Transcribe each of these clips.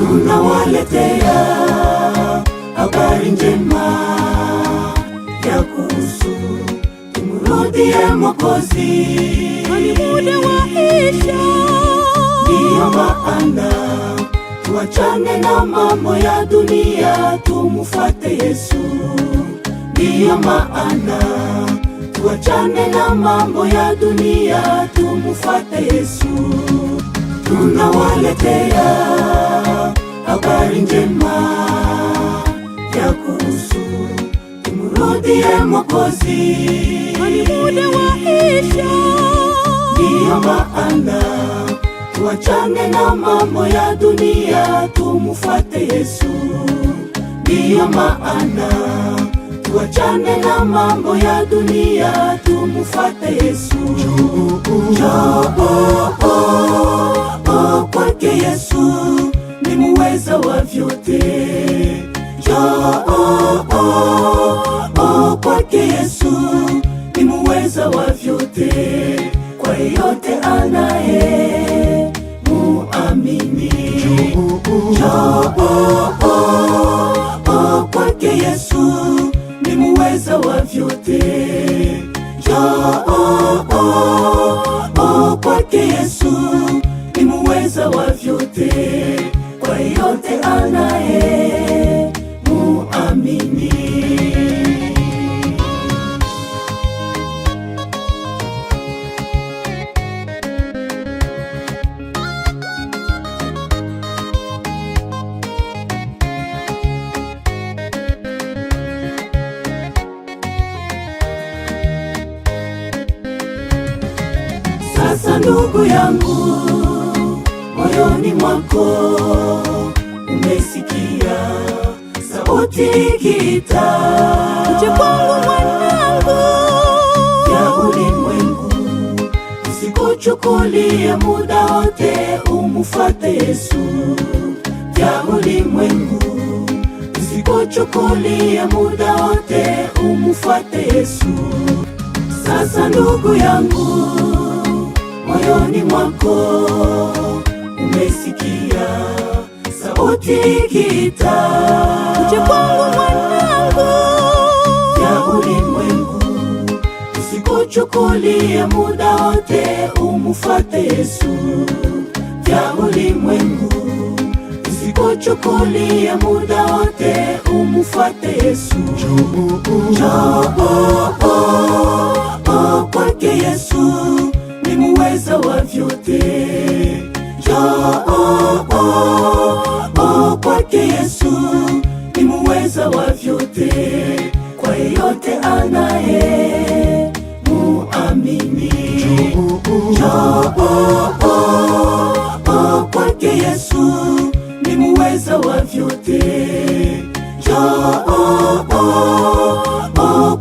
tunawaletea habari njema ya kuhusu tumrudie Mwokozi. Kwani muda waisha, ndiyo maana tuachane na mambo ya dunia, tumfuate Yesu. Ndiyo maana tuachane na mambo ya dunia, tumfuate Yesu. Tunawaletea habari njema ya kuhusu tumrudie Mwokozi. kwani muda waisha, ndiyo maana tuachane na mambo ya dunia, tumfuate Yesu. Ndiyo maana tuachane na mambo ya dunia, tumfuate Yesu. Njoo kwake Yesu, ni muweza wa vyote. Njoo kwake Yesu, ni muweza wa vyote. Kwa yote anaye muamini. Njoo kwake Yesu, ni muweza wa vyote. Njoo kwake Yesu, ni muweza wa vyote. Kwa yote anaye muamini. Sasa ndugu yangu, moyoni mwako umesikia sauti ikiita, uje kwangu mwanangu, ya ulimwengu. Usikuchukulie muda wote, umfuate Yesu. Ya ulimwengu, usikuchukulie muda wote, umfuate Yesu. Sasa ndugu yangu, moyoni mwako umesikia sauti ikiita, uje kwangu mwanangu, ya ulimwengu. Usikuchukulie muda wote, umfuate Yesu. Ya ulimwengu, usikuchukulie muda wote, umfuate Yesu. Njoo kwake Yesu, ni muweza wa vyote. Njoo kwake Yesu, ni muweza wa vyote. Kwa yote anaye muamini. Njoo kwake Yesu, ni muweza wa vyote. Njoo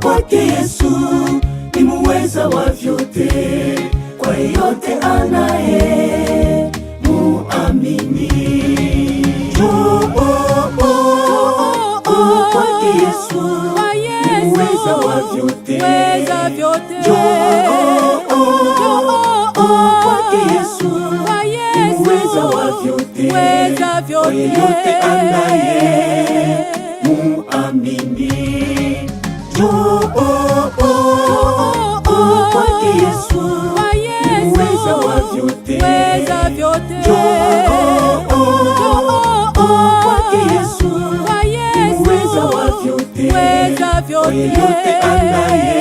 kwake Yesu, ni muweza wa vyote. Kwa yote anaye muamini. Njoo kwake Yesu, ni muweza wa vyote. Njoo kwake Yesu, ni muweza wa vyote. Kwa yote anaye muamini. Njoo kwake Yesu, ni muweza wa vyote. Njoo kwake Yesu, ni muweza wa vyote. Kwa yote anaye